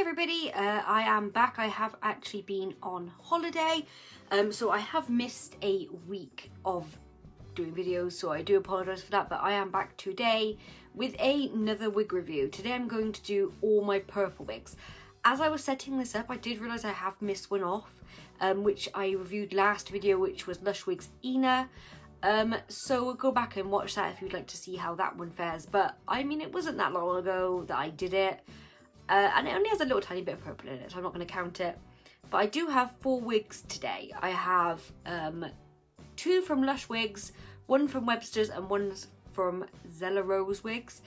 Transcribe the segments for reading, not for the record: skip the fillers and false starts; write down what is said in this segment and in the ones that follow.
everybody, I am back. I have actually been on holiday, so I have missed a week of doing videos, so I do apologise for that, but I am back today with another wig review. Today I'm going to do all my purple wigs. As I was setting this up, I did realise I have missed one off, which I reviewed last video, which was Lush Wigs Ina. So we'll go back and watch that if you'd like to see how that one fares, but I mean it wasn't that long ago that I did it. And it only has a little tiny bit of purple in it, so I'm not going to count it. But I do have 4 wigs today. I have 2 from Lush Wigs, 1 from Webster's and 1 from Zella Rose Wigs.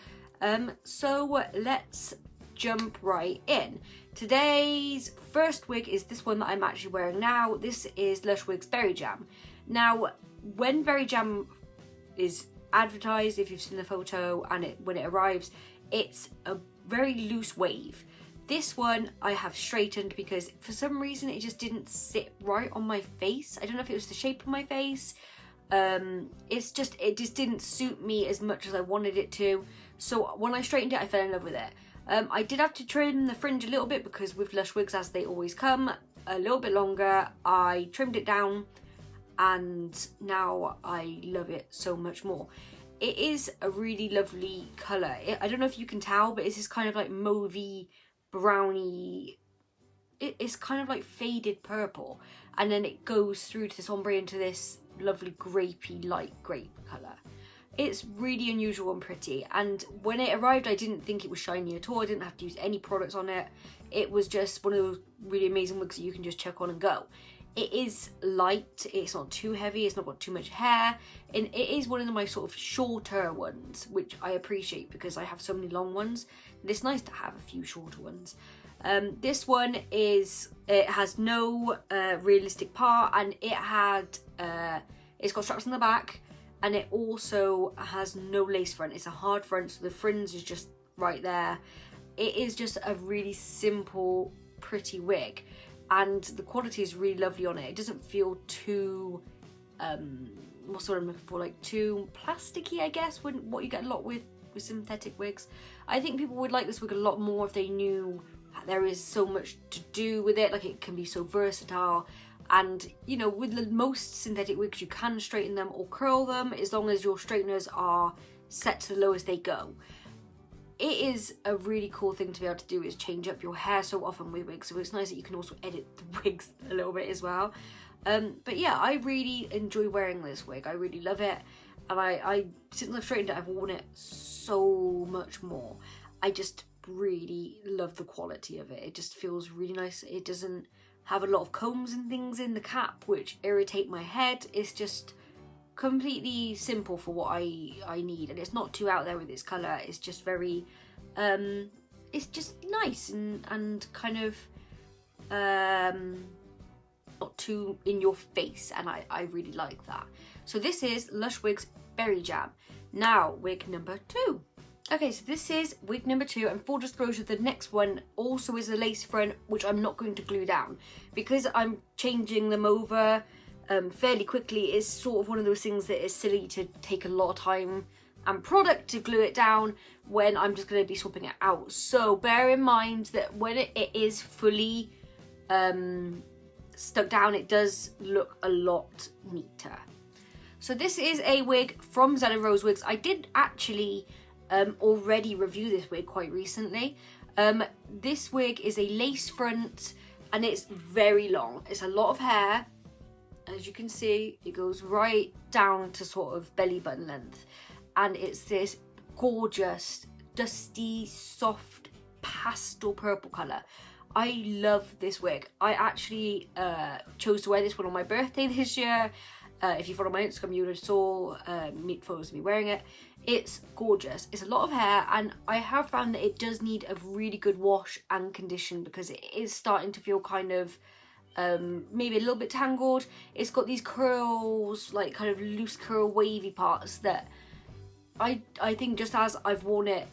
So let's jump right in. Today's first wig is this one that I'm actually wearing now. This is Lush Wigs Berry Jam. Now, when Berry Jam is advertised, if you've seen the photo, and when it arrives, it's a very loose wave. This one I have straightened because for some reason it just didn't sit right on my face. I don't know if it was the shape of my face. It just didn't suit me as much as I wanted it to. So when I straightened it, I fell in love with it. I did have to trim the fringe a little bit because with Lush Wigs, as they always come, a little bit longer. I trimmed it down and now I love it so much more. It is a really lovely colour. I don't know if you can tell, but it's this kind of like mauvey, browny, it's kind of like faded purple. And then it goes through to this ombre into this lovely grapey, light grape colour. It's really unusual and pretty. And when it arrived, I didn't think it was shiny at all. I didn't have to use any products on it. It was just one of those really amazing wigs that you can just chuck on and go. It is light, it's not too heavy, it's not got too much hair, and it is one of my sort of shorter ones, which I appreciate because I have so many long ones, and it's nice to have a few shorter ones. This one it has no realistic part, and it's got straps on the back, and it also has no lace front. It's a hard front, so the fringe is just right there. It is just a really simple, pretty wig. And the quality is really lovely on it. It doesn't feel too, what's the word I'm looking for, like too plasticky, I guess, what you get a lot with synthetic wigs. I think people would like this wig a lot more if they knew there is so much to do with it, like it can be so versatile. And, you know, with most synthetic wigs, you can straighten them or curl them as long as your straighteners are set to the lowest they go. It is a really cool thing to be able to do, is change up your hair so often with wigs, so it's nice that you can also edit the wigs a little bit as well. But yeah, I really enjoy wearing this wig. I really love it, and I since I've straightened it, I've worn it so much more. I just really love the quality of it. It just feels really nice. It doesn't have a lot of combs and things in the cap which irritate my head. It's just completely simple for what I need, and it's not too out there with its colour. It's just very it's just nice and kind of not too in your face, and I really like that. So this is Lush Wigs Berry Jam. Now wig number 2. Okay, so this is wig number 2, and full disclosure, the next one also is a lace front, which I'm not going to glue down because I'm changing them over fairly quickly. Is sort of one of those things that is silly to take a lot of time and product to glue it down when I'm just going to be swapping it out. So bear in mind that when it is fully stuck down, it does look a lot neater. So this is a wig from Zella Rose Wigs. I did actually already review this wig quite recently. This wig is a lace front and it's very long. It's a lot of hair. As you can see, it goes right down to sort of belly button length, and it's this gorgeous, dusty, soft, pastel purple colour. I love this wig. I actually chose to wear this one on my birthday this year. If you follow my Instagram, you would have saw photos of me wearing it. It's gorgeous. It's a lot of hair, and I have found that it does need a really good wash and condition because it is starting to feel kind of maybe a little bit tangled. It's got these curls, like kind of loose curl wavy parts that I think just as I've worn it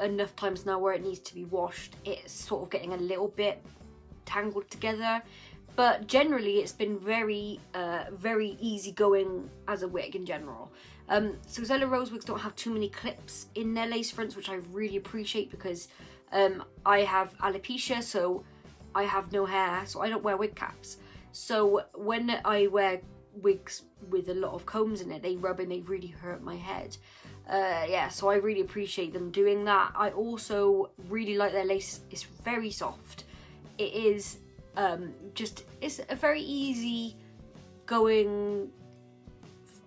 enough times now where it needs to be washed, it's sort of getting a little bit tangled together. But generally it's been very easy going as a wig in general. So Zella Rose wigs don't have too many clips in their lace fronts, which I really appreciate because I have alopecia, so I have no hair, so I don't wear wig caps. So when I wear wigs with a lot of combs in it, they rub and they really hurt my head. Yeah, so I really appreciate them doing that. I also really like their lace. It's very soft. It is it's a very easy going,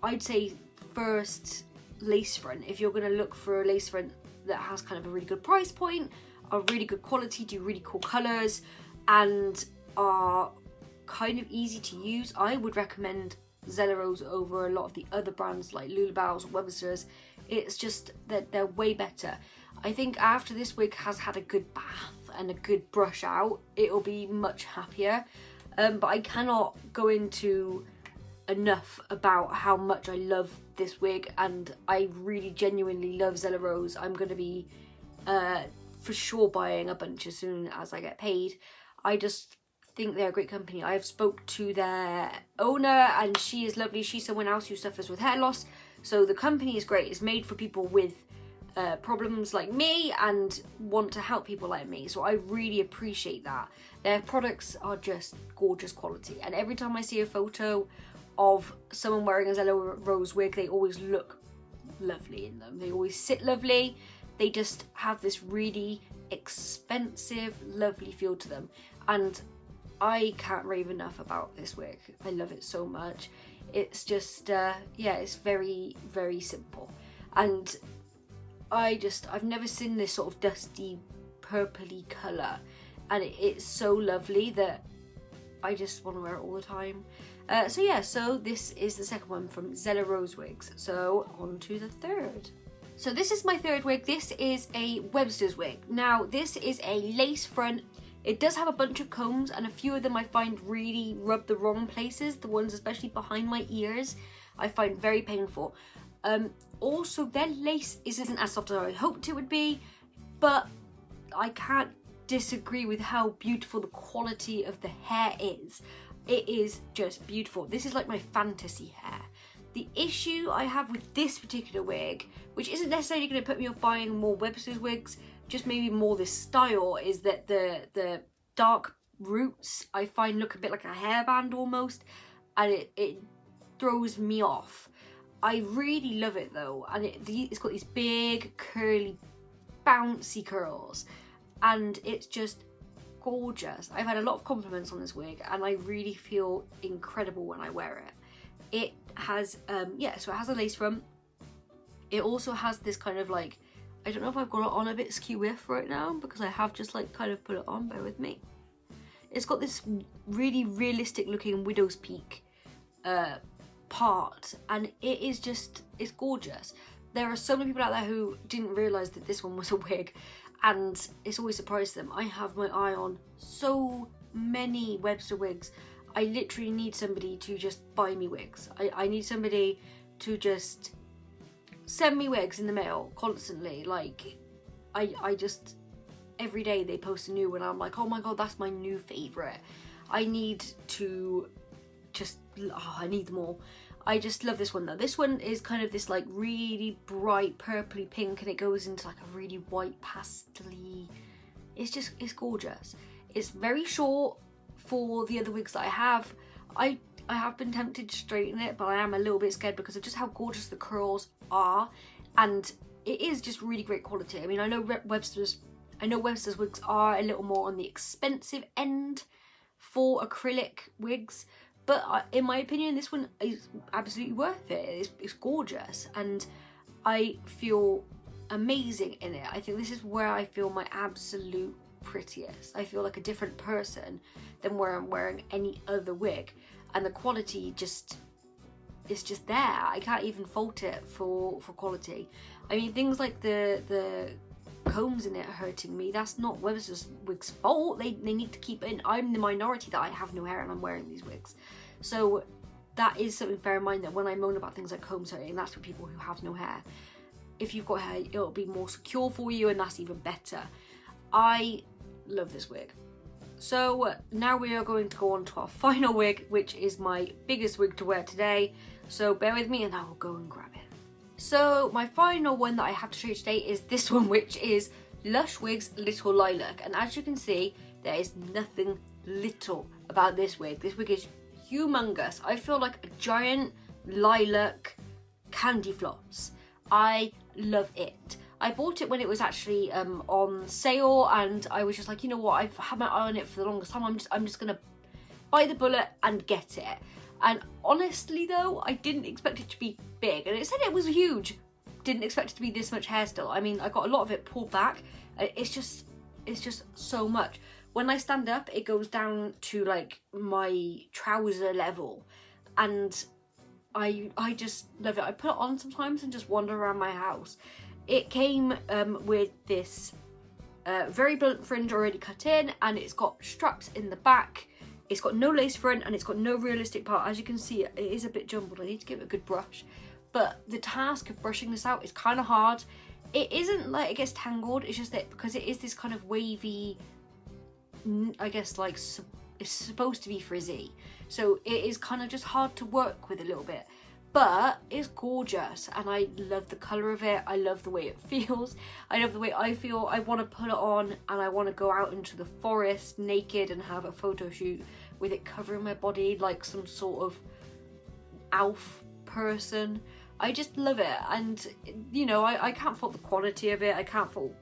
I'd say, first lace front. If you're going to look for a lace front that has kind of a really good price point, a really good quality, do really cool colours, and are kind of easy to use, I would recommend Zella over a lot of the other brands like Lulabells or Websters. It's just that they're way better. I think after this wig has had a good bath and a good brush out, it'll be much happier. But I cannot go into enough about how much I love this wig, and I really genuinely love Zella. I'm going to be for sure buying a bunch as soon as I get paid. I just think they're a great company. I have spoke to their owner and she is lovely. She's someone else who suffers with hair loss, so the company is great. It's made for people with problems like me and want to help people like me, so I really appreciate that. Their products are just gorgeous quality, and every time I see a photo of someone wearing a Zella wig, they always look lovely in them. They always sit lovely. They just have this really expensive, lovely feel to them, and I can't rave enough about this wig. I love it so much. It's just, yeah, it's very, very simple. And I've never seen this sort of dusty, purpley colour. And it's so lovely that I just want to wear it all the time. So yeah, so this is the second one from Zella wigs. So on to the third. So this is my third wig. This is a Webster's wig. Now, this is a lace front. It does have a bunch of combs, and a few of them I find really rub the wrong places. The ones especially behind my ears I find very painful. Also, their lace isn't as soft as I hoped it would be, but I can't disagree with how beautiful the quality of the hair is. It is just beautiful. This is like my fantasy hair. The issue I have with this particular wig, which isn't necessarily going to put me off buying more Webster's wigs, just maybe more this style, is that the dark roots I find look a bit like a hairband almost, and it throws me off. I really love it though, and it's got these big curly bouncy curls, and it's just gorgeous. I've had a lot of compliments on this wig, and I really feel incredible when I wear it. It has yeah, so it has a lace front. It also has this kind of like, I don't know if I've got it on a bit skew-iff right now because I have just like kind of put it on, bear with me. It's got this really realistic looking widow's peak part, and it is just, it's gorgeous. There are so many people out there who didn't realise that this one was a wig, and it's always surprised them. I have my eye on so many Webster wigs. I literally need somebody to just buy me wigs. I need somebody to just send me wigs in the mail constantly. Like, I just, every day they post a new one, I'm like, oh my god, that's my new favourite. I need to just, oh, I need them all. I just love this one though. This one is kind of this like really bright purpley pink, and it goes into like a really white pastel-y. It's just, it's gorgeous. It's very short for the other wigs that I have. I have been tempted to straighten it, but I am a little bit scared because of just how gorgeous the curls are, and it is just really great quality. I mean, I know Webster's wigs are a little more on the expensive end for acrylic wigs, but in my opinion, this one is absolutely worth it. It's gorgeous, and I feel amazing in it. I think this is where I feel my absolute prettiest. I feel like a different person than where I'm wearing any other wig, and the quality just, it's just there. I can't even fault it for quality. I mean, things like the combs in it hurting me, that's not Webster's wig's fault. They need to keep it in. I'm the minority that I have no hair and I'm wearing these wigs, so that is something to bear in mind, that when I moan about things like combs hurting, that's for people who have no hair. If you've got hair, it'll be more secure for you, and that's even better. I love this wig. So now we are going to go on to our final wig, which is my biggest wig to wear today, so bear with me and I will go and grab it. So my final one that I have to show you today is this one, which is Lush Wigs Little Lilac, and as you can see, there is nothing little about this wig. This wig is humongous. I feel like a giant lilac candy floss. I love it. I bought it when it was actually on sale, and I was just like, you know what, I've had my eye on it for the longest time. I'm just gonna bite the bullet and get it. And honestly though, I didn't expect it to be big, and it said it was huge. Didn't expect it to be this much hair still. I mean, I got a lot of it pulled back. It's just so much. When I stand up, it goes down to like my trouser level, and I just love it. I put it on sometimes and just wander around my house. It came with this very blunt fringe already cut in, and it's got straps in the back. It's got no lace front, and it's got no realistic part. As you can see, it is a bit jumbled. I need to give it a good brush. But the task of brushing this out is kind of hard. It isn't like it gets tangled, it's just that because it is this kind of wavy, I guess like it's supposed to be frizzy. So it is kind of just hard to work with a little bit. But it's gorgeous, and I love the colour of it. I love the way it feels. I love the way I feel. I want to put it on and I want to go out into the forest naked and have a photo shoot with it covering my body like some sort of elf person. I just love it, and you know, I can't fault the quality of it. I can't fault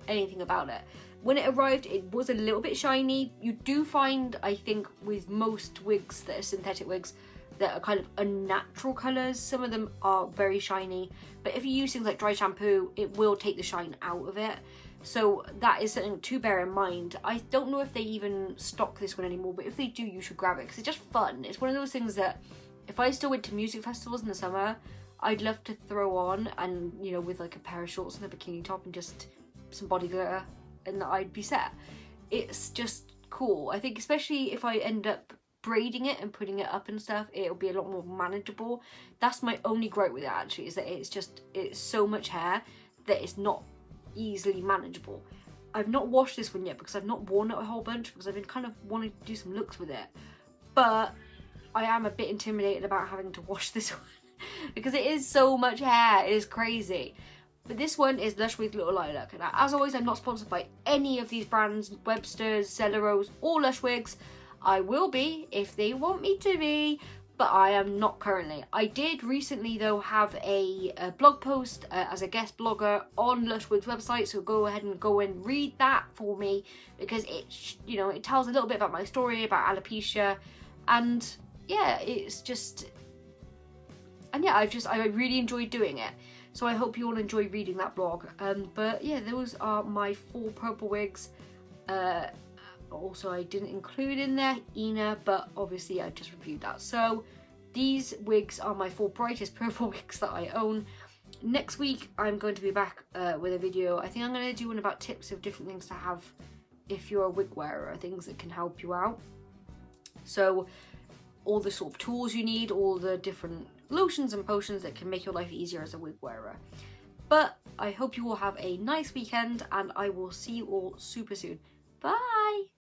anything about it. When it arrived, it was a little bit shiny. You do find, I think, with most wigs that are synthetic wigs that are kind of unnatural colours, some of them are very shiny, but if you use things like dry shampoo, it will take the shine out of it. So that is something to bear in mind. I don't know if they even stock this one anymore, but if they do, you should grab it because it's just fun. It's one of those things that if I still went to music festivals in the summer, I'd love to throw on, and you know, with like a pair of shorts and a bikini top and just some body glitter, and I'd be set. It's just cool. I think especially if I end up braiding it and putting it up and stuff, it'll be a lot more manageable. That's my only gripe with it actually, is that it's so much hair that it's not easily manageable. I've not washed this one yet because I've not worn it a whole bunch because I've been kind of wanting to do some looks with it, but I am a bit intimidated about having to wash this one because it is so much hair. It is crazy. But this one is Lush Wigs Little Lilac. And as always, I'm not sponsored by any of these brands, Websters, Zella or Lush Wigs. I will be if they want me to be, but I am not currently. I did recently though have a blog post as a guest blogger on Lush Wigs website, so go ahead and go and read that for me because it, you know, it tells a little bit about my story about alopecia, and yeah, it's just, and yeah, I really enjoyed doing it. So I hope you all enjoy reading that blog. But yeah, those are my 4 purple wigs. Also, I didn't include in there Ina, but obviously I just reviewed that. So these wigs are my 4 brightest purple wigs that I own. Next week, I'm going to be back with a video. I think I'm going to do one about tips of different things to have if you're a wig wearer, things that can help you out. So all the sort of tools you need, all the different lotions and potions that can make your life easier as a wig wearer. But I hope you all have a nice weekend, and I will see you all super soon. Bye!